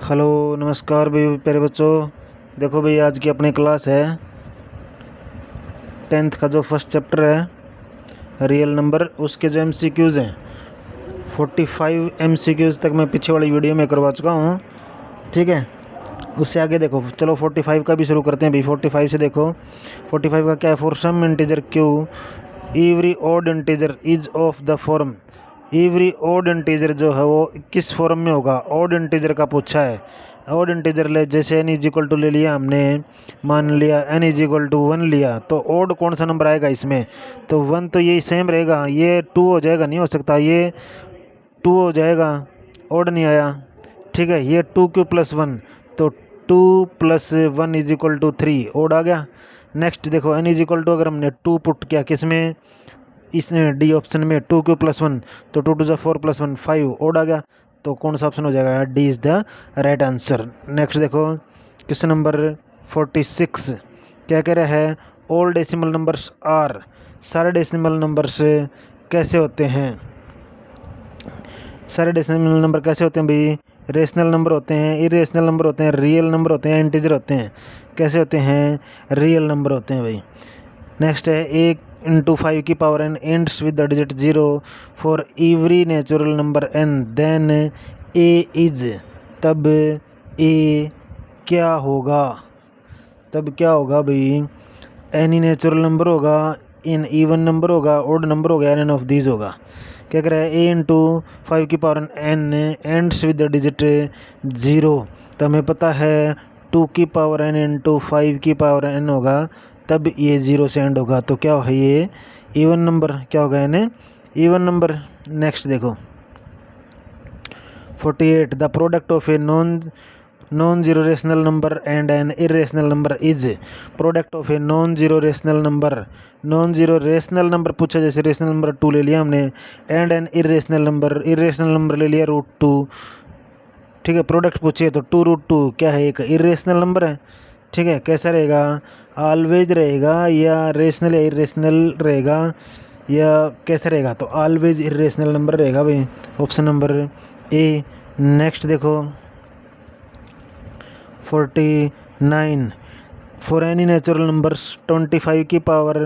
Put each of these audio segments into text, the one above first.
Hello नमस्कार भाई प्यारे बच्चों। देखो भाई आज की अपनी क्लास है 10th का जो फर्स्ट चैप्टर है रियल नंबर, उसके जो MCQs हैं 45 MCQs तक मैं पीछे वाली वीडियो में करवा चुका हूँ। ठीक है, उससे आगे देखो, चलो 45 का भी शुरू करते हैं भाई। 45 से देखो 45 का क्या है। For some integer Q every odd integer is of the form. Every odd integer जो है वो किस फॉर्म में होगा, ऑड इंटीजर का पूछा है। ऑड इंटीजर ले, जैसे n इज इक्वल टू ले लिया हमने, मान लिया n इज इक्वल टू 1 लिया, तो ऑड कौन सा नंबर आएगा इसमें, तो 1 तो यही सेम रहेगा, ये 2 हो जाएगा, नहीं हो सकता, ये 2 हो जाएगा, ऑड नहीं आया। ठीक है, ये 2q+1, तो 2 + 1 इज इक्वल टू 3, ऑड आ गया। नेक्स्ट देखो n इज इक्वल टू, अगर हमने 2 पुट किया किस में, इस डी ऑप्शन में, 2q+1, तो 2 × 4 + 1 5, ऑड आ गया। तो कौन सा ऑप्शन हो जाएगा, D is the right answer. Next देखो क्वेश्चन नंबर 46 क्या कह रहा है, ऑल डेसिमल नंबर्स आर। सारे डेसिमल नंबर्स कैसे होते हैं, सारे डेसिमल नंबर कैसे होते हैं भाई, रेशनल नंबर होते हैं, इरेशनल नंबर होते हैं, रियल नंबर होते हैं, इंटीजर होते हैं। कैसे होते हैं, रियल नंबर होते हैं भाई। नेक्स्ट है 1 × 5 की power n ends with the digit 0 for every natural number n, then a is, तब a क्या होगा, तब क्या होगा भाई, एनी नेचुरल नंबर होगा, इन इवन नंबर होगा, ओड नंबर होगा, एन ऑफ दीज होगा। क्या कह रहा है, a × 5 की power n ends with the digit 0, तो हमें पता है 2 की पावर n × 5 की पावर n होगा, तब ये 0 से एंड होगा, तो क्या है ये इवन नंबर, क्या होगा यानी इवन नंबर। नेक्स्ट देखो 48 the product of a non zero rational number and an irrational number is. Product of a non zero rational number, non zero rational number पूछा, जैसे रेशनल नंबर 2 ले लिया हमने, and an irrational number ले लिया √2। ठीक है, प्रोडक्ट पूछिए तो 2√2 क्या है, एक इरेशनल नंबर है। ठीक है, कैसा रहेगा, ऑलवेज रहेगा या रेशनल या इरेशनल रहेगा या कैसा रहेगा, तो ऑलवेज इरेशनल नंबर रहेगा भाई, ऑप्शन नंबर ए। नेक्स्ट देखो 49 फॉर एनी नेचुरल नंबर्स 25 की पावर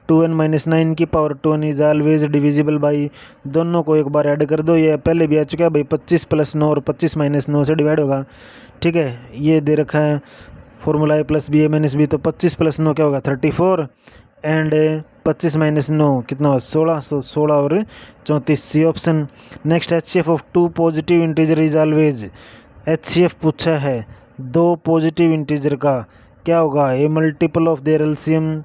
2n - 9 की power 2n is always divisible by. दोनों को एक बार ऐड कर दो, ये पहले भी आ चुका है भाई, 25 + 9 और 25 - 9 से डिवाइड होगा। ठीक है, ये दे रखा है formula a + b a - b, तो 25 + 9 क्या होगा 34, एंड 25 - 9 कितना होगा 16, 16 और 34, C option. Next HCF of 2 positive integer is always. HCF पूछा है 2 पॉजिटिव इंटीजर का, क्या होगा, a multiple of their LCM,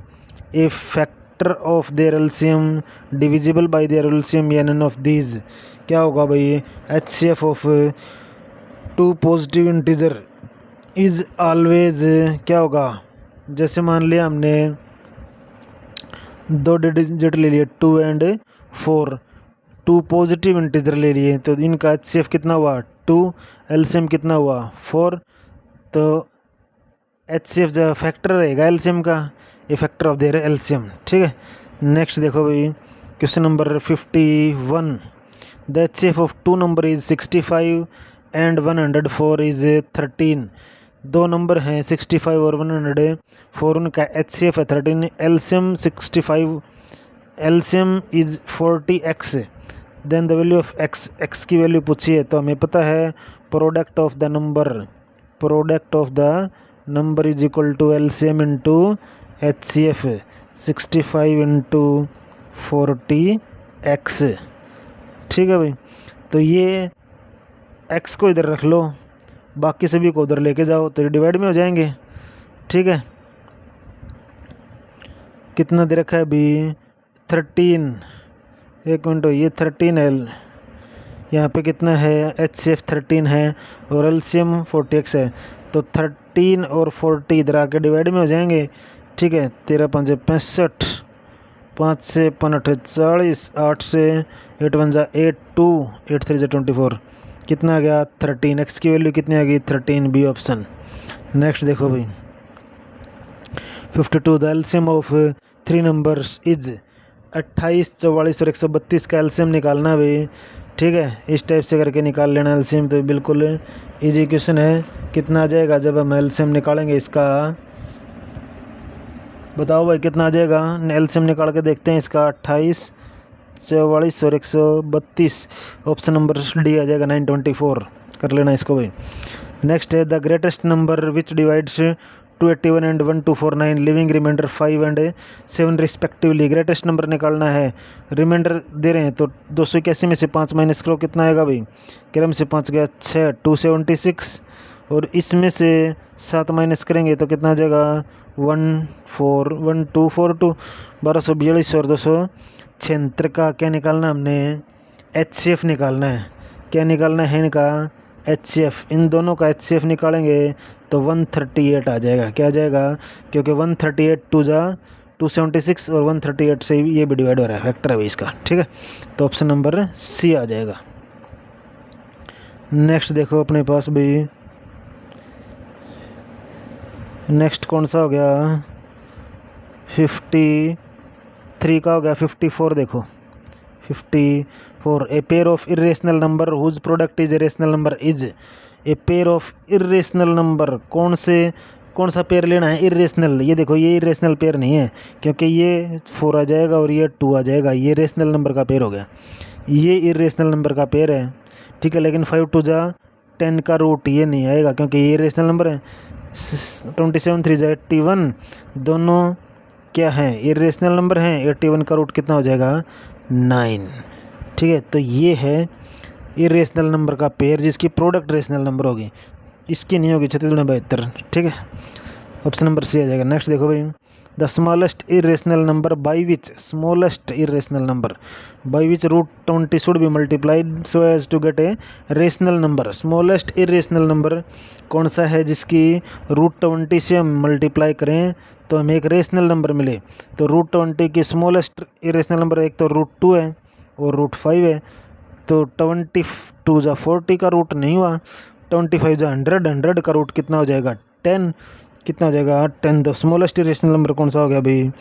a factor of their LCM, divisible by their LCM, या नन ऑफ दीज। क्या होगा भाई, HCF of 2 positive integer is always क्या होगा, जैसे मान लिया हमने 2 डिजिट ले लिए 2 और 4, 2 पॉजिटिव इंटीजर ले लिए, तो इनका HCF कितना हुआ 2, एलसीएम कितना हुआ 4, तो HCF जो फैक्टर रहेगा एलसीएम का, ये फैक्टर ऑफ देयर एलसीएम। ठीक है, नेक्स्ट देखो भाई question number 51 the HCF of 2 number is 65 and 104 is 13। 2 number हैं 65 और 104, उनका HCF है 13, LCM 65, LCM is 40x, then the value of x, x की वैल्यू पूछी है, तो हमें पता है product of the number, product of the number is equal to LCM into HCF, 65 × 40x। ठीक है भाई, तो ये x को इधर रख लो, बाकी सभी को उधर लेके जाओ, तो डिवाइड में हो जाएंगे। ठीक है, कितना दे रखा है अभी 13, एक मिनट, ये 13 है, यहाँ पे कितना है HCF 13 है और एलसीएम 40x है, तो 13 और 40 इधर आके डिवाइड में हो जाएंगे। ठीक है, 13 × 5 = 65, 5 से 5 = 40, 8 से 8 × 1 = 8, 2 8 3 = 24, कितना आ गया 13, x की वैल्यू कितनी आ गई 13, बी ऑप्शन। नेक्स्ट देखो भाई 52 the LCM of 3 numbers is 28, 44 और 132 का एलसीएम निकालना भाई, ठीक है, इस टाइप से करके निकाल लेना एलसीएम। तो बिल्कुल इजी क्वेश्चन है। कितना आ जाएगा जब हम एलसीएम निकालेंगे इसका, बताओ भाई कितना आ जाएगा। एलसीएम निकाल के देखते हैं इसका। 28, 44 और 132, ऑप्शन नंबर डी आ जाएगा 924। कर लेना इसको भाई। नेक्स्ट है the greatest number which divides 281 and 1249 leaving remainder 5 and 7 respectively. Greatest number निकालना है, रिमाइंडर दे रहे हैं तो 281 में से 5 माइनस करो, कितना आएगा भाई। क्रम से 5 गया 6, 276 और इसमें से 7 माइनस करेंगे तो कितना आ जाएगा 1242, 1242 और 276 का क्या निकालना हमने, HCF निकालना है। क्या निकालना है इनका, HCF। इन दोनों का HCF निकालेंगे तो 138 आ जाएगा। क्या आ जाएगा, क्योंकि 138 टू जा 276 और 138 से ये भी डिवाइड हो रहा है, फैक्टर है इसका। ठीक है, तो ऑप्शन नंबर सी आ जाएगा। नेक्स्ट देखो अपने पास भी, नेक्स्ट कौन सा हो गया, 53 का हो गया। 54 देखो, 54 a pair of irrational number whose product is a rational number is a pair of irrational number. कौन सा पेयर लेना है, इरेशनल। ये देखो ये इरेशनल पेयर नहीं है, क्योंकि ये 4 आ जाएगा और ये 2 आ जाएगा, ये रेशनल नंबर का पेयर हो गया। ये इरेशनल नंबर का पेयर है, ठीक है। लेकिन 5 2 जा 10 का रूट ये नहीं आएगा, क्योंकि ये रेशनल नंबर है। 27 3 जा 81, दोनों क्या हैं, इरेशनल नंबर हैं। 81 का रूट कितना हो जाएगा 9। ठीक है, तो ये है इरेशनल नंबर का पेयर जिसकी प्रोडक्ट रेशनल नंबर होगी, इसकी नहीं होगी 36 × 72। ठीक है, ऑप्शन नंबर सी आ जाएगा। नेक्स्ट देखो भाई, the smallest irrational number by which, smallest irrational number by which root 20 should be multiplied so as to get a rational number. Smallest irrational number कौन सा है जिसकी रूट 20 से हम मल्टीप्लाई करें तो हमें एक रेशनल नंबर मिले। तो रूट 20 की स्मॉलेस्ट इरेशनल नंबर एक तो रूट 2 है और रूट 5 है। तो 22 जा 40 का रूट नहीं हुआ, 25 जा 100, 100 का रूट कितना हो जाएगा 10, कितना हो जाएगा 10। द स्मॉलेस्ट इरेशनल नंबर कौन सा हो गया भाई,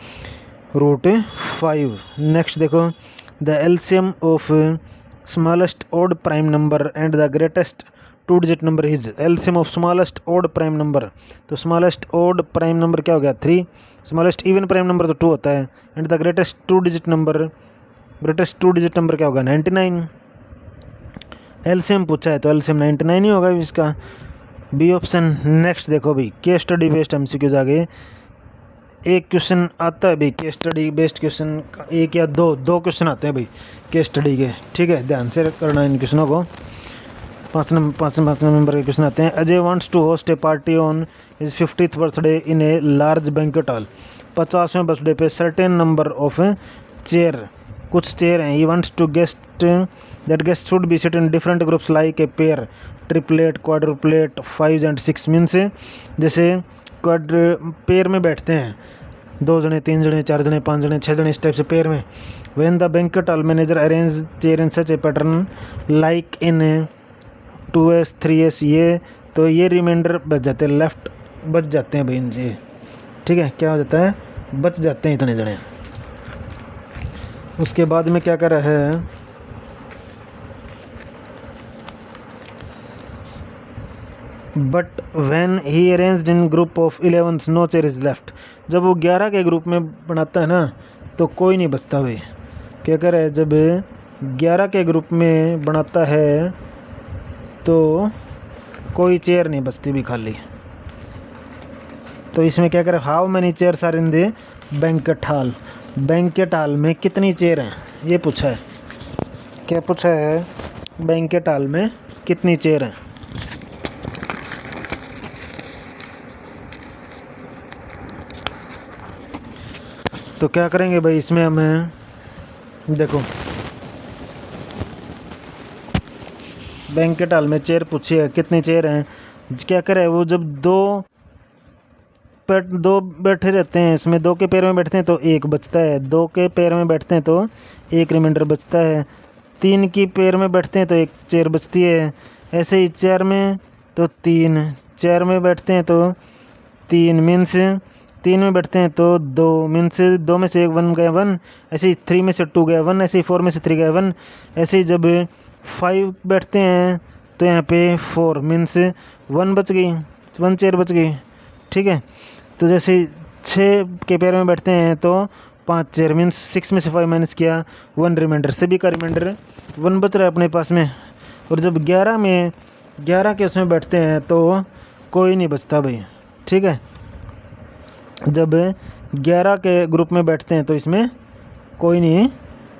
रूट 5। नेक्स्ट देखो, the LCM of smallest odd prime number and the greatest 2 digit number is. LCM of smallest odd prime number, तो स्मॉलेस्ट ऑड प्राइम नंबर क्या हो गया 3, स्मॉलेस्ट इवन प्राइम नंबर तो 2 होता है। And the greatest 2 digit number, greatest 2 digit number क्या होगा 99। LCM पूछा है तो एलसीएम 99 ही होगा इसका, बी ऑप्शन। नेक्स्ट देखो भाई, केस स्टडी बेस्ड एमसीक्यूज आगे एक क्वेश्चन आता है भाई, केस स्टडी बेस्ड क्वेश्चन एक या दो क्वेश्चन आते हैं भाई केस स्टडी के। ठीक है, ध्यान से करना इन क्वेश्चनों को। 5 नंबर के क्वेश्चन आते हैं। Ajay wants to host a party on his 50th birthday in a large banquet hall. 50वें बर्थडे पे सर्टेन नंबर ऑफ चेयर, कुछ चेयर हैं। He wants to guest that guest should be sit in different groups like a pair, triplet, quadruplet, 5 and 6 means जैसे pair में बैठते हैं, 2 जने, 3 जने, 4 जने, 5 जने, 6 जने, इस टाइप से पेयर में। When the banquet hall manager arrange chair in such A pattern like in 2s 3s, ये तो ये रिमाइंडर बच जाते हैं, लेफ्ट बच जाते हैं भाई जी। ठीक है, क्या हो जाता है, बच जाते हैं इतने जने। उसके बाद में क्या कर रहा है, but when he arranged in group of 11 no chair is left. जब वो 11 के ग्रुप में बनाता है ना तो कोई नहीं बचता भाई। क्या कर रहा है, जब 11 के ग्रुप में बनाता है तो कोई चेयर नहीं बचती भी खाली। तो इसमें क्या करें, how many chairs are in the banquet hall. Banquet hall में कितनी चेयर हैं ये पूछा है। क्या पूछा है, बैंक्वेट हॉल में कितनी चेयर हैं। तो क्या करेंगे भाई, इसमें हमें देखो बैंक्वेट हॉल में चेयर पूछी है, कितनी चेयर हैं। क्या करे, वो जब दो बैठे रहते हैं, इसमें 2 के पैर में बैठते हैं तो 1 बचता है, 2 के पैर में बैठते हैं तो 1 रिमाइंडर बचता है, 3 की पैर में बैठते हैं तो 1 चेयर बचती है। ऐसे ही 4 में तो 3, 4 में बैठते हैं तो 3 मीन्स 3 में बैठते हैं तो 2 मीन्स 2 में से 1 गया 1। ऐसे ही 3 में से 2 गया 1, ऐसे ही 4 में से 3 गया 1। ऐसे ही जब 5 बैठते हैं तो यहाँ पे 4 मीन्स 1 बच गई, 1 चेयर बच गई। ठीक है, तो जैसे 6 के पैर में बैठते हैं तो 5 चेयर मीन्स 6 में से 5 माइनस किया 1 रिमाइंडर, सभी का रिमाइंडर 1 बच रहा है अपने पास में। और जब 11 के उसमें बैठते हैं तो कोई नहीं बचता भाई। ठीक है, जब 11 के ग्रुप में बैठते हैं तो इसमें कोई नहीं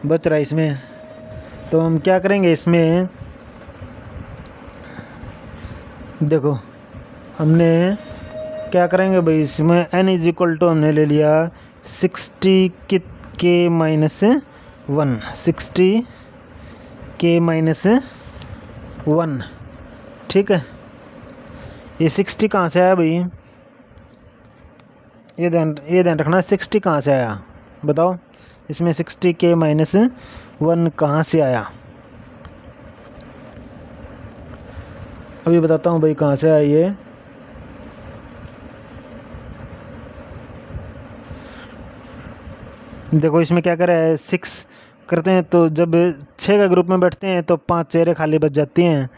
बच रहा है इसमें। तो हम क्या करेंगे इसमें, देखो हमने क्या करेंगे भाई, इसमें n इज इक्वल टू हमने ले लिया 60 के माइनस 1, 60 के माइनस 1। ठीक है, ये 60 कहाँ से आया भाई, ये ध्यान रखना, 60 कहाँ से आया बताओ, इसमें 60 के माइनस 1 कहाँ से आया, अभी बताता हूँ भाई कहाँ से आया ये। देखो इसमें क्या कर रहा है, 6 करते हैं तो जब 6 का ग्रुप में बैठते हैं तो 5 चेयरें खाली बच जाती हैं,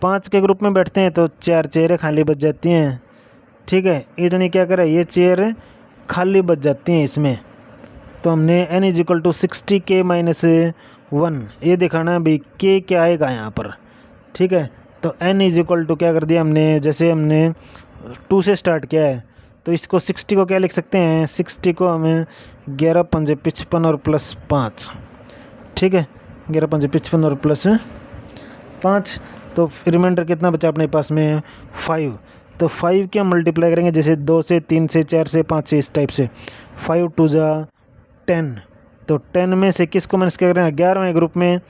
5 के ग्रुप में बैठते हैं तो 4 चेयरें खाली बच जाती हैं। ठीक है, इतनी क्या करे, ये चेयर खाली बच जाती हैं इसमें। तो हमने n इज इक्वल टू 60 के माइनस 1 ये दिखाना है भाई, k क्या आएगा यहाँ पर। ठीक है, तो n इज इक्वल टू क्या कर दिया हमने, जैसे हमने 2 से स्टार्ट किया है तो इसको 60 को क्या लिख सकते हैं, 60 को हमें 11 पंजे 55 और प्लस 5। ठीक है, 11 पंजे 55 और प्लस 5, तो रिमाइंडर कितना बचा अपने पास में 5। तो 5 के हम मल्टीप्लाई करेंगे, जैसे 2 से 3 से 4 से 5 से, इस टाइप से। 5 2 जा 10, तो 10 में से किसको माइनस क्या करेंगे, 11वें ग्रुप में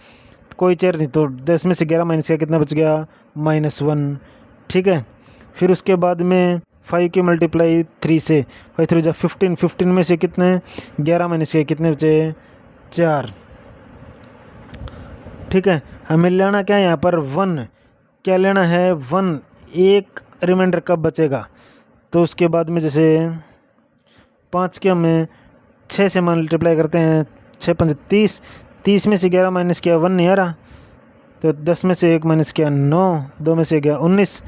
कोई चेयर नहीं, तो 10 में से 11 माइनस किया कितना बच गया, -1। ठीक है, फिर उसके बाद में 5 की मल्टीप्लाई 3 से, 5 3 जा 15, 15 में से कितने 11 माइनस किया कितने बचे 4। ठीक है, हमें लेना क्या है यहाँ पर 1, क्या लेना है 1, एक रिमाइंडर कब बचेगा। तो उसके बाद में जैसे 5 के हमें 6 से मल्टीप्लाई करते हैं, 6 5 30, 30 में से 11 माइनस किया 1 नहीं आ रहा, तो 10 में से 1 माइनस किया 9, 2 में से गया 19।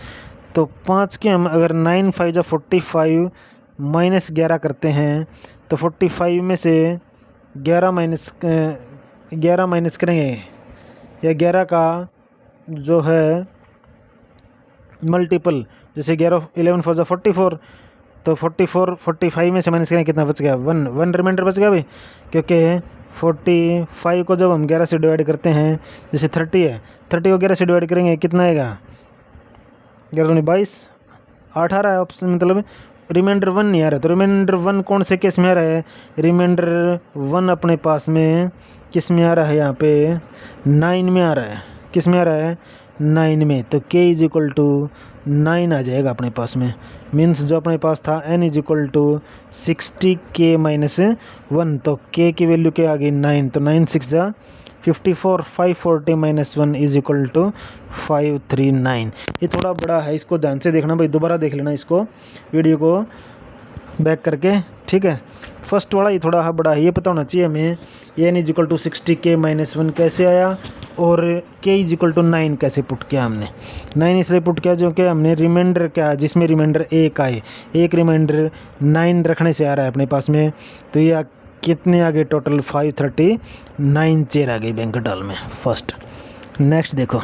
तो 5 के हम अगर 9 5 जा 45 माइनस 11 करते हैं तो 45 में से 11 माइनस करेंगे, या 11 का जो है मल्टीपल, जैसे 11 4 जा 44, तो 45 में से माइनस करेंगे कितना बच गया 1 रिमाइंडर बच गया भाई, क्योंकि 45 को जब हम 11 से डिवाइड करते हैं, जैसे 30 है, 30 को 11 से डिवाइड करेंगे कितना आएगा, 11 22 18 है ऑप्शन, मतलब रिमाइंडर 1 नहीं आ रहा है। तो रिमाइंडर 1 कौन से केस में आ रहा है, रिमाइंडर 1 अपने पास में किस में आ रहा है, यहाँ पे 9 में आ रहा है, किस में आ रहा है 9 में। तो k इज इक्वल टू 9 आ जाएगा अपने पास में, मीन्स जो अपने पास था n is equal to 60 k minus 1, तो k की वैल्यू क्या आ गई 9, तो 9 6 जा 54, 540 माइनस 1 इज इक्वल टू 539। ये थोड़ा बड़ा है, इसको ध्यान से देखना भाई, दोबारा देख लेना इसको वीडियो को बैक करके। ठीक है, फर्स्ट वाला ये थोड़ा बड़ा है, ये पता होना चाहिए हमें n is equal to 60 k minus 1 कैसे आया, और k इज इक्वल टू 9 कैसे पुट किया हमने। 9 इसलिए पुट किया जो कि हमने रिमाइंडर क्या, जिसमें रिमाइंडर 1 आए, एक रिमाइंडर 9 रखने से आ रहा है अपने पास में, तो ये कितने आ गए टोटल 539 चेयर आ गई बैंक्वेट हॉल में फर्स्ट। नेक्स्ट देखो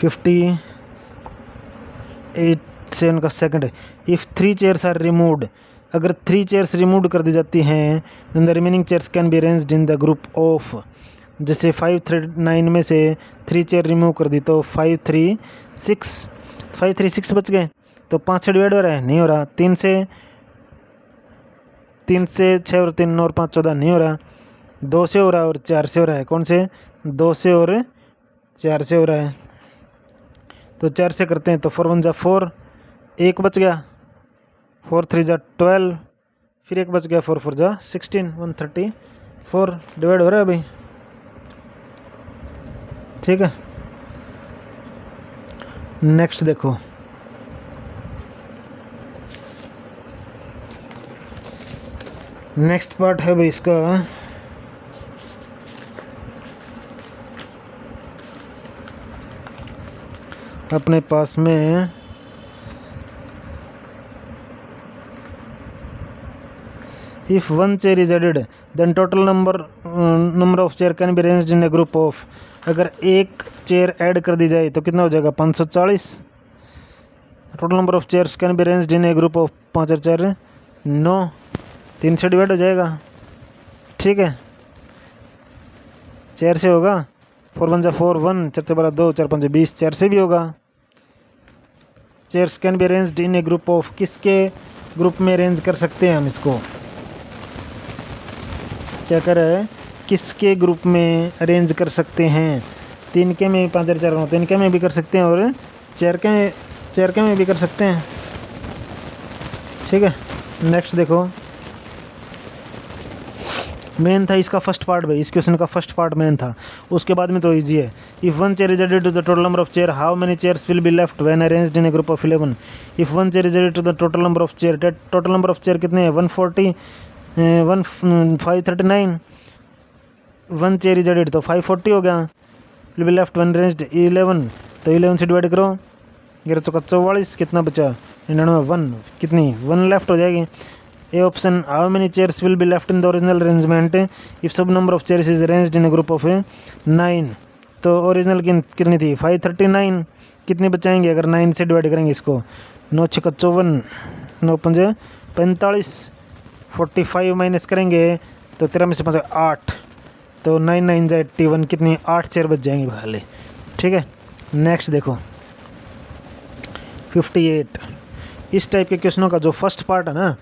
58 का सेकंड है, इफ़ 3 चेयर्स आर रिमूव्ड, अगर 3 चेयर्स रिमूव कर दी जाती हैं then the remaining chairs can be arranged in the group of, जैसे 539 में से 3 चेयर रिमूव कर दी तो 536 बच गए, तो 5 से डिवाइड हो रहा है नहीं हो रहा, 3 से 6 और 3 और 5 14 नहीं हो रहा, 2 से हो रहा है और 4 से हो रहा है, कौन से 2 से और 4 से हो रहा है, तो 4 से करते हैं तो 4 1 जा 4, एक बच गया, 4 3 जा 12, फिर एक बच गया 4 4 जा 16, 134 डिवाइड हो रहा है भाई। ठीक है, नेक्स्ट देखो नेक्स्ट पार्ट है भाई इसका अपने पास में if one chair is added then total number of chair can be arranged in a group of, अगर एक चेयर ऐड कर दी जाए तो कितना हो जाएगा 540। Total number of chairs can be arranged in a group of 5 और 4 9, 3 से डिवाइड हो जाएगा। ठीक है, चेयर से होगा 4 1 4 1, 4 12 2, 4 5 20, चेयर से भी होगा। Chairs can be arranged in a group of, किसके ग्रुप में अरेंज कर सकते हैं हम इसको, क्या कर रहा है, किसके ग्रुप में अरेंज कर सकते हैं। 3 के में 5 और 4 9, 3 के में भी कर सकते हैं और 4 के में भी कर सकते हैं। ठीक है, नेक्स्ट देखो, मेन था इसका फर्स्ट पार्ट भाई, इस क्वेश्चन का फर्स्ट पार्ट मेन था, उसके बाद में तो इजी है। If one chair is added to the total number of chair how many chairs will be left when arranged in a group of 11। If one chair is added to the total number of chair, total number of chair कितने हैं 140 539, one chair is added तो 540 हो गया। Will be left when arranged 11, तो 11 से divide करो, 11 चौका 44, कितना बचा 99, 1 कितनी 1 लेफ्ट हो जाएगी। A option how many chairs will be left in the original arrangement if सब number of chairs is arranged in a group of 9, तो ओरिजिनल कितनी थी 539, कितनी बचाएंगे अगर 9 से डिवाइड करेंगे इसको, 9 छक्का 54, 9 पंजे 45, 45 माइनस करेंगे तो 13 में से 5 8, तो 9 9 जा 81, कितनी 8 चेयर बच जाएंगे भाले। ठीक है, नेक्स्ट देखो 58। इस टाइप के क्वेश्चनों का जो फर्स्ट पार्ट है ना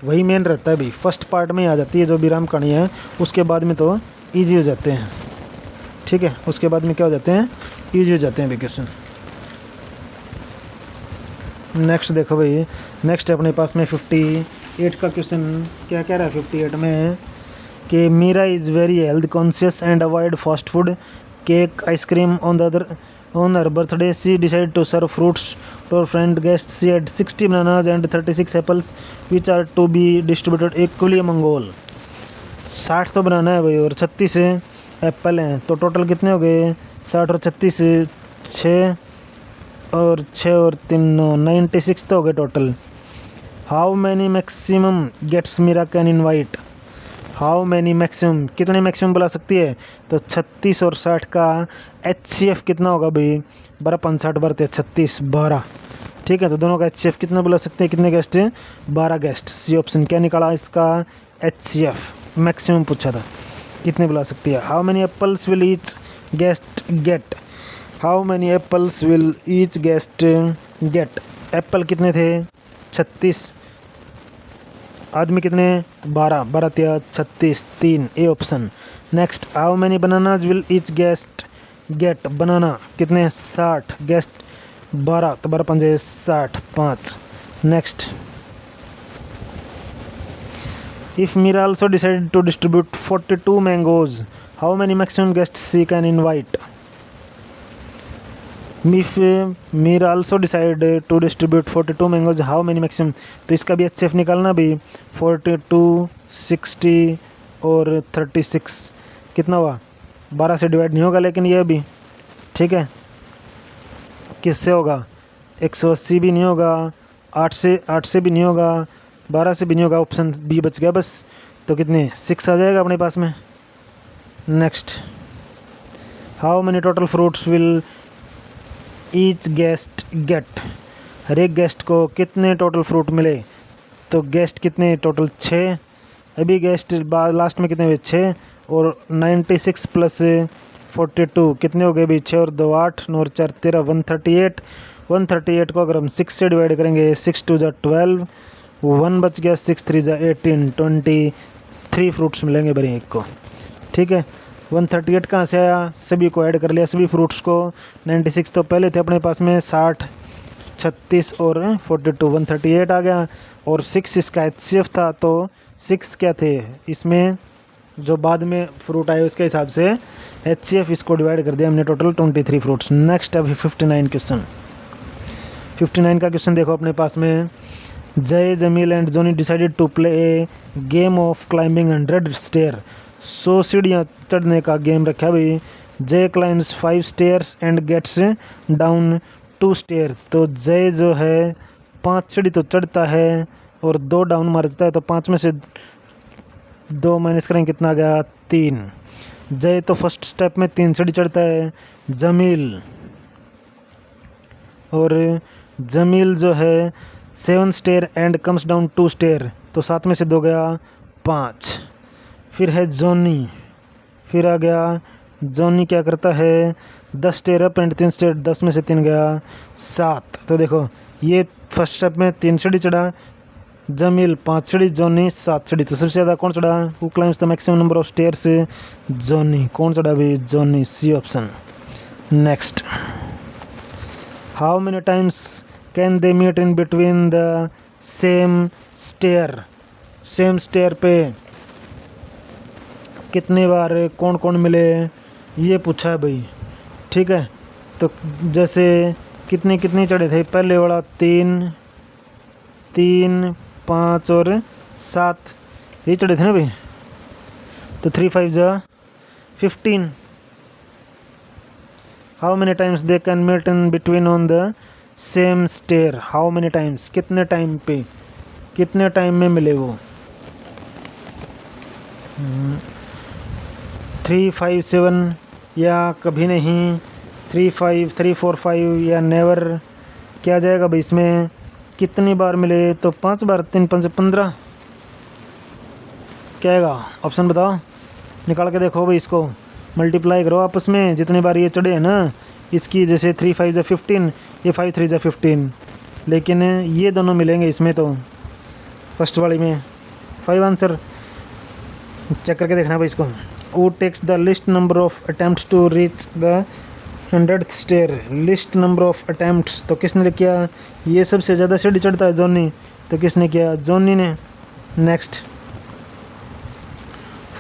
वही मेन रहता है भाई, फर्स्ट पार्ट में आ जाती है जो विराम कहानी है, उसके बाद में तो ईजी हो जाते हैं। ठीक है, उसके बाद में क्या हो जाते हैं, ईजी हो जाते हैं भाई क्वेश्चन। नेक्स्ट देखो भाई, नेक्स्ट अपने पास में 58 का क्वेश्चन क्या कह रहा है 58 में कि Meera is very health conscious and avoid fast food, cake, ice cream on her birthday she decided to serve fruits to her friend guests. She had 60 bananas and 36 apples which are to be distributed equally among all। 60 तो बनाना है भाई और 36 Apple हैं, तो total कितने हो गए 60 और 36 6 और 6 और 3 96 तो हो गए total. How many maximum guests Meera can invite, how many maximum, कितने मैक्सिमम बुला सकती है, तो 36 और 60 का HCF कितना होगा भाई 12 5 60 बढ़ते 36 12। ठीक है, तो दोनों का HCF कितना बुला सकते हैं, कितने गेस्ट हैं 12 गेस्ट। सी ऑप्शन क्या निकाला इसका HCF मैक्सिमम पूछा था, कितने बुला सकती है। How many apples will each guest get, how many apples will each guest get, apple कितने थे 36, आदमी कितने 12 12 तिया 36 3, A option. Next how many bananas will each guest get, banana कितने 60, गेस्ट 12 तो 12 5 60 5। Next if Meera also decided to distribute 42 mangoes how many maximum guest she can invite. If Meera also decide to distribute 42 mangoes how many maximum, तो इसका भी HCF निकालना भी 42 60 और 36 कितना हुआ 12 से डिवाइड नहीं होगा, लेकिन ये भी ठीक है किससे होगा 180 भी नहीं होगा, 8 से भी नहीं होगा, 12 से भी नहीं होगा, ऑप्शन बी बच गया बस, तो कितने 6 आ जाएगा अपने पास में। Next how many total fruits will each guest get, हर एक गेस्ट को कितने टोटल फ्रूट मिले, तो गेस्ट कितने टोटल 6, अभी गेस्ट लास्ट में कितने हुए 6 और 96 प्लस 42 कितने हो गए भाई 6 और 2 8 9 और 4 13 138। 138 को अगर हम 6 से डिवाइड करेंगे 6 2 = 12, 1 बच गया 6 3 = 18 23 फ्रूट्स मिलेंगे भाई एक को। ठीक है, 138 कहाँ से आया, सभी को ऐड कर लिया सभी फ्रूट्स को। 96 तो पहले थे अपने पास में 60 36 और 42 138 आ गया, और 6 इसका HCF था, तो 6 क्या थे इसमें जो बाद में फ्रूट आए उसके हिसाब से HCF इसको डिवाइड कर दिया हमने, टोटल 23 फ्रूट्स। नेक्स्ट अभी 59 क्वेश्चन, 59 का क्वेश्चन देखो अपने पास में। Jay Jamil and Johnny decided to play a game of climbing 100 stair, 100 सीढ़ियाँ चढ़ने का गेम रखा है भाई। Jay climbs 5 stairs and gets down 2 stair, तो जय जो है 5 सीढ़ी तो चढ़ता है और 2 डाउन मारता है, तो 5 में से 2 माइनस करेंगे कितना आ गया 3। जय तो फर्स्ट स्टेप में 3 सीढ़ी चढ़ता है। जमील जो है 7 stair and comes down 2 stair, तो 7 में से 2 गया 5। फिर है जॉनी, फिर आ गया जॉनी क्या करता है 10 स्टेयर अप एंड 3 स्टेयर, 10 में से 3 गया 7। तो देखो ये फर्स्ट स्टेप में 3 सीढ़ी चढ़ा, जमील 5 सीढ़ी, जॉनी 7 सीढ़ी। तो सबसे ज़्यादा कौन चढ़ा, who climbs the maximum number of stairs, Johnny. कौन चढ़ा भाई, Johnny, C option. Next, how many times can they meet in between the same stair, same stair पे कितने बार कौन कौन मिले, ये पूछा है भाई। ठीक है, तो जैसे कितने कितने चढ़े थे, पहले वाला 3, 5 और 7 ये चढ़े थे ना भाई, तो 3 5 जा 15। How many times they can meet in between on the same stair, how many times कितने टाइम पे, कितने टाइम में मिले वो। 3 5 7 या कभी नहीं, 3 5 3 4 5 या नेवर। क्या जाएगा भाई इसमें, कितनी बार मिले, तो 5 बार, 3 5 15। क्या आएगा ऑप्शन बताओ, निकाल के देखो भाई, इसको मल्टीप्लाई करो आपस में, जितनी बार ये चढ़े हैं ना इसकी, जैसे 3 5 जा 15, ये 5 3 जा 15, लेकिन ये दोनों मिलेंगे इसमें, तो फर्स्ट वाली में 5 आंसर। चेक करके देखना भाई इसको। Who takes the least number of attempts to reach the 100th stair, list number of attempts, तो किसने किया, ये सबसे ज़्यादा सीढ़ी चढ़ता है जॉनी, तो किसने किया, जॉनी ने। नेक्स्ट,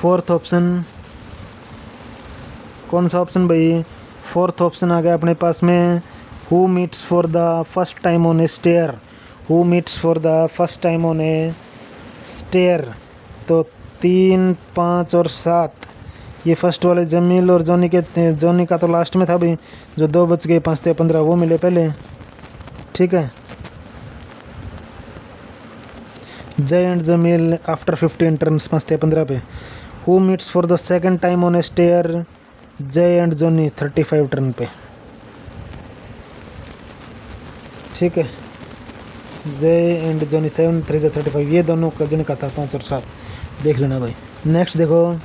फोर्थ ऑप्शन, कौन सा ऑप्शन भाई, फोर्थ ऑप्शन आ गया अपने पास में। Who meets for the first time on a stair, who meets for the first time on a stair, तो 3 5 और 7 ये फर्स्ट वाले जमील और जॉनी के, जॉनी का तो लास्ट में था भाई, जो 2 बच गए 5 थे 15 वो मिले पहले। ठीक है, जय एंड जमील आफ्टर 15 टर्न्स 5 थे 15 पे। Who meets for the second time on a stair, Jay and Johnny 35 turn पे। ठीक है, जय एंड जॉनी 7 3 35, ये दोनों का जिनका था 5 और 7, देख लेना भाई। नेक्स्ट देखो,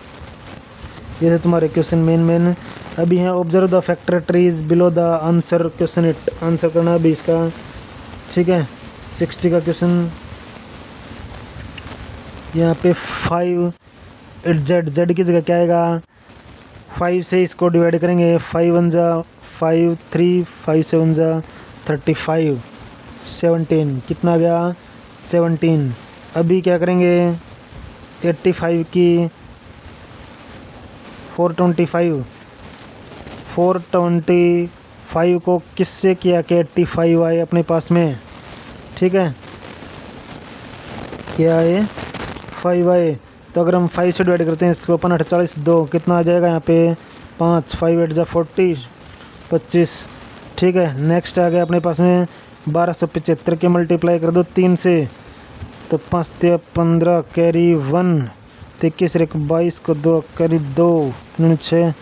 ये थे तुम्हारे क्वेश्चन मेन अभी हैं। Observe the factor trees below the answer question, it answer करना अभी इसका। ठीक है, 60 का क्वेश्चन, यहाँ पे 5 जेड की जगह क्या आएगा, 5 से इसको डिवाइड करेंगे, 5 1 जा 5 3 5 7 जा 35 17, कितना आ गया 17। अभी क्या करेंगे, 85 की 425 को किससे किया कि 85 आए अपने पास में। ठीक है, क्या आए 5 आए, तो अगर हम 5 से डिवाइड करते हैं इसको, 48 2 कितना आ जाएगा यहाँ पे 5, 5 8 जा 40 25। ठीक है, नेक्स्ट आ गया अपने पास में 1275 के मल्टीप्लाई कर दो 3 से, तो 5 3 15 कैरी 1, 21 1 22 को 2 कैरी 2 3 6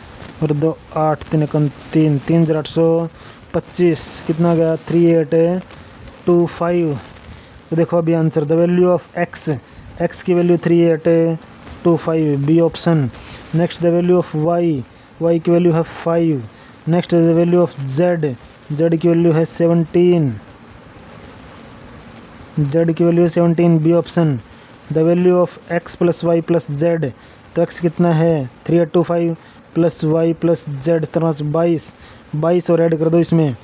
और 2 8 3 3 3 825, कितना गया 3825। तो देखो अभी answer, the value of X की value 3825, B option. Next the value of Y की वैल्यू है 5। Next the value of Z की वैल्यू है 17, जेड की value 17, B option. The value of X plus Y plus Z, तो X कितना है 3825 plus Y plus Z 22 और add कर दो इसमें,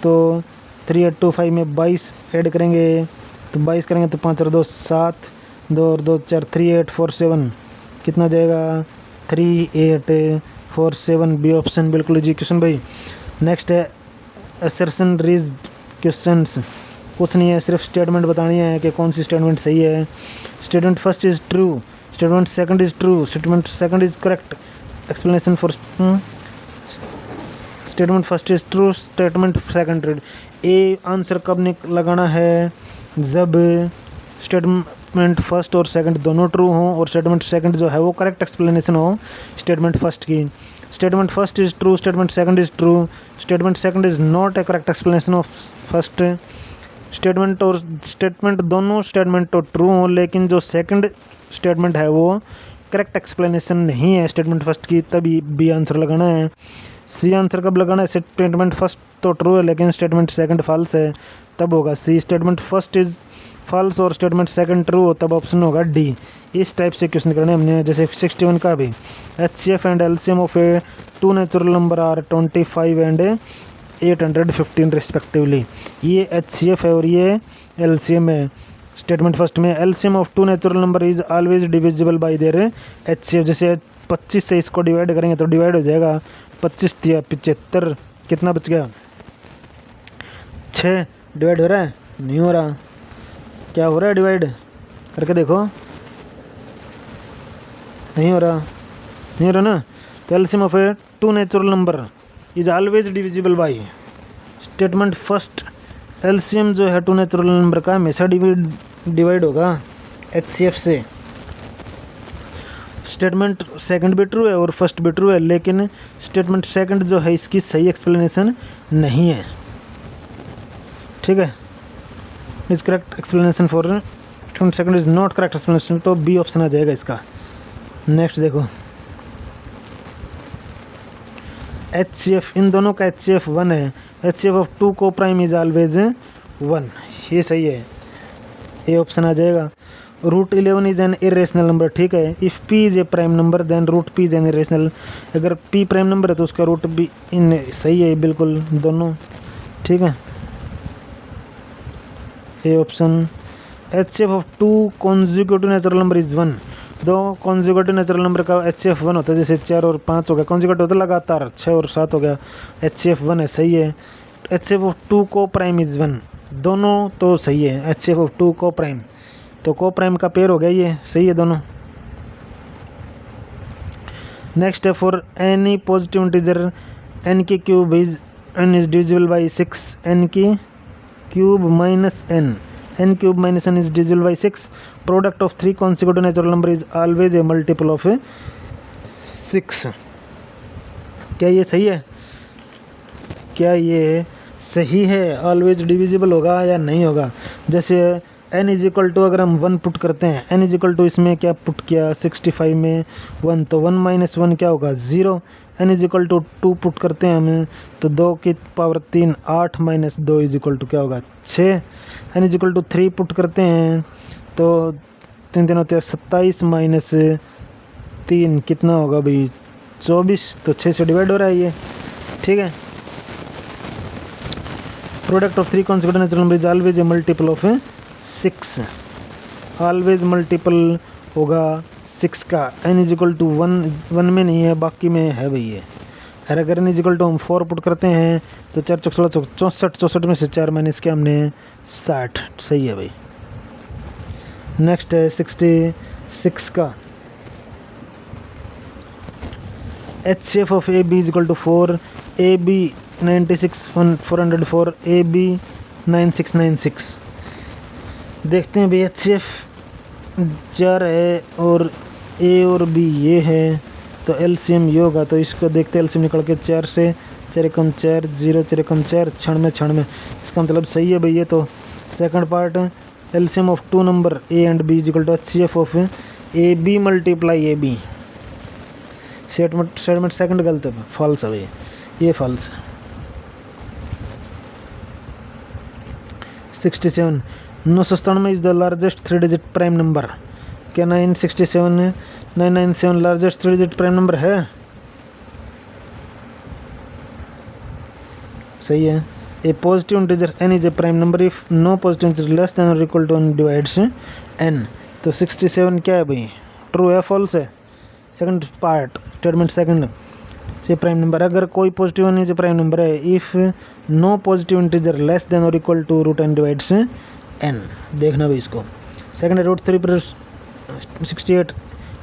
तो 3825 में 22 ऐड करेंगे, तो 22 करेंगे तो 5 और 2 7, 2 और 2 4 3847, कितना जाएगा 3847, बी ऑप्शन बिल्कुल जी क्वेश्चन भाई। नेक्स्ट है असर्शन रीज क्वेश्चंस, कुछ नहीं है, सिर्फ स्टेटमेंट बतानी है कि कौन सी स्टेटमेंट सही है। Statement first is true, statement second is true, statement second is correct, explanation for statement first is true, statement second true. A answer कब लगाना है, जब स्टेटमेंट फर्स्ट और सेकंड दोनों ट्रू हों और स्टेटमेंट सेकंड जो है वो करेक्ट एक्सप्लेनेशन हो स्टेटमेंट फर्स्ट की। Statement first is true, statement second is true, statement second is not A correct explanation of first. Statement दोनों स्टेटमेंट तो ट्रू हों लेकिन जो सेकंड स्टेटमेंट है वो करेक्ट एक्सप्लेनेशन नहीं है स्टेटमेंट फर्स्ट की, तभी बी आंसर लगाना है। सी आंसर कब लगाना है, स्टेटमेंट फर्स्ट तो ट्रू है लेकिन स्टेटमेंट सेकंड फॉल्स है, तब होगा सी। स्टेटमेंट फर्स्ट इज फॉल्स और स्टेटमेंट सेकंड ट्रू हो, तब ऑप्शन होगा डी। इस टाइप से क्वेश्चन करने हमने। जैसे 61 का भी HCF and LCM of a two natural number are 25 and 815 respectively. ये HCF है और ये LCM है। स्टेटमेंट फर्स्ट में LCM of two natural number is always divisible by their HCF। जैसे 25 से इसको डिवाइड करेंगे तो डिवाइड हो जाएगा 25 या 75, कितना बच गया 6। डिवाइड हो रहा है, नहीं हो रहा, क्या हो रहा है, डिवाइड करके देखो, नहीं हो रहा, नहीं हो रहा ना। तो LCM of a two natural number is always divisible by. Statement first LCM जो है टू नेचुरल नंबर का हमेशा डिवाइड होगा HCF से। स्टेटमेंट सेकंड भी ट्रू है और फर्स्ट भी ट्रू है लेकिन स्टेटमेंट सेकंड जो है इसकी सही एक्सप्लेनेशन नहीं है, ठीक है। Is correct explanation for statement second is not correct explanation, तो बी ऑप्शन आ जाएगा इसका। नेक्स्ट देखो HCF, इन दोनों का HCF 1 है। HCF of two coprime is always 1, ये सही है, ये ऑप्शन आ जाएगा। Root 11 is an irrational number, ठीक है। If P is a prime number then root P is an irrational. अगर P प्राइम नंबर है तो उसका रूट भी इन सही है, बिल्कुल दोनों, ठीक है, ये option. HCF of two consecutive natural number is 1। दो कॉन्जिक्यूटिव नेचुरल नंबर का HCF 1 होता है, जैसे 4 और 5 हो गया, कॉन्जिक्यूटिव होता है लगातार, 6 और 7 हो गया, HCF 1 है, सही है। HCF of two coprime is 1, दोनों तो सही है। HCF ऑफ टू को प्राइम, तो को प्राइम का पेयर हो गया, ये सही है दोनों। नेक्स्ट है for any positive integer n की cube is n is divisible by 6, n की cube minus n cube minus n is divisible by 6। Product of 3 consecutive natural number is always a multiple of 6। क्या ये सही है, क्या ये सही है, ऑलवेज डिविजिबल होगा या नहीं होगा। जैसे n इज इक्वल टू, अगर हम 1 पुट करते हैं, n इज इक्वल टू इसमें क्या पुट किया 65 में 1, तो 1 माइनस 1 क्या होगा 0। n is equal to 2 put करते हैं हम, तो 2 की power 3, 8 minus 2 is equal to क्या होगा 6। n is equal to 3 put करते हैं तो 3 दिन होते हैं 27 माइनस 3 कितना होगा भाई 24, तो 6 से डिवाइड हो रहा है ये, ठीक है। Product of 3 consecutive natural number is always a multiple of 6, always multiple होगा 6 का। n इज इक्वल टू 1 में नहीं है, बाकी में है भाई ये। और अगर n इज इक्वल टू हम 4 पुट करते हैं तो 4 चौक 16 64, 64 में से 4 माइनस के हमने 60, सही है भाई। नेक्स्ट है 66 का HCF of AB is equal to 4, AB 96 404, AB 9696। देखते हैं भाई HCF 4 है और A और B ये है, तो LCM ये होगा, तो इसको देखते हैं LCM निकल के 4 से 4 कम 4 0 4 कम 4 96, इसका मतलब सही है भाई ये। तो second part LCM of two number A and B is equal to HCF of AB multiply AB। Statement second गलत है, फॉल्स है भाई, ये फॉल्स है। 67 997 is the largest 3 digit prime number. क्या 967 997 लार्जेस्ट 3 डिजिट प्राइम नंबर है, सही है। A positive integer n is a prime number if no positive integer less than और equal to n divides n। तो 67 क्या है भाई, ट्रू है फॉल्स है। सेकंड पार्ट स्टेटमेंट सेकंड से प्राइम नंबर, अगर कोई positive n is a prime number है if no positive integer less than और equal to root n divides n। देखना भाई इसको। सेकंड है रूट 3 पर 68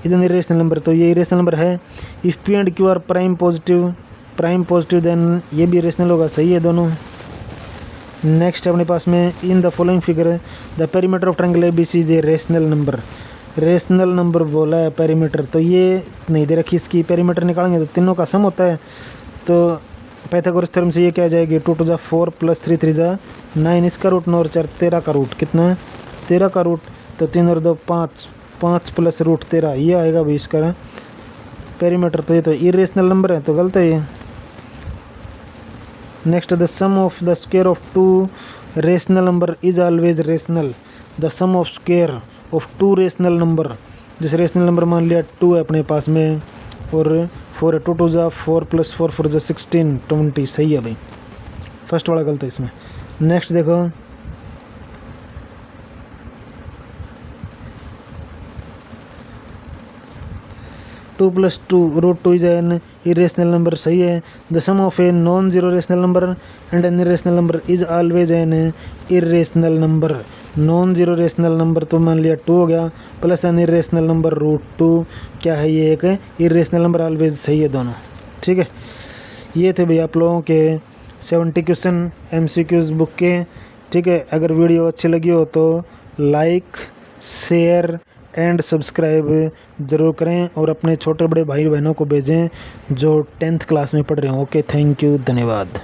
इज एन इरेशनल नंबर, तो ये इरेशनल नंबर है। If P and Q are prime positive prime positive then ये भी रेशनल होगा, सही है दोनों। नेक्स्ट अपने पास में in the following figure the perimeter of triangle ABC is a rational number. Rational number बोला है पेरीमीटर, तो ये नहीं दे रखी, इसकी पेरीमीटर निकालेंगे तो तीनों का सम होता है। तो पाइथागोरस थ्योरम से ये क्या आ जाएगी 2 to the 4 + 3 3 जा 9, इसका रूट 9 और 4 13 का रूट कितना है 13 का रूट, तो 3 और 2 5 5 + रूट 13 ये आएगा भाई इसका पेरीमीटर। तो ये तो इरेशनल नंबर है, तो गलत है ये। Next the sum of the square of 2 rational number is always rational. The sum of square of 2 rational number, जैसे रेशनल नंबर मान लिया 2 है अपने पास में और 4 है, 2 2 जा 4 + 4 4 जा 16 20, सही है भाई, फर्स्ट वाला गलत है इसमें। नेक्स्ट देखो 2 + 2 √2 इज एन इरेशनल नंबर, सही है। The sum of a non zero rational number and an irrational number is always an irrational number. Non zero rational number तो मान लिया 2 हो गया, प्लस एन इरेशनल नंबर √2 क्या है, ये एक इरेशनल नंबर, ऑलवेज सही है दोनों, ठीक है। ये थे भैया आप लोगों के 70 क्वेश्चन MCQs बुक के, ठीक है। अगर वीडियो अच्छी लगी हो तो लाइक शेयर एंड सब्सक्राइब ज़रूर करें और अपने छोटे बड़े भाई बहनों को भेजें जो 10th क्लास में पढ़ रहे हैं। ओके, थैंक यू, धन्यवाद।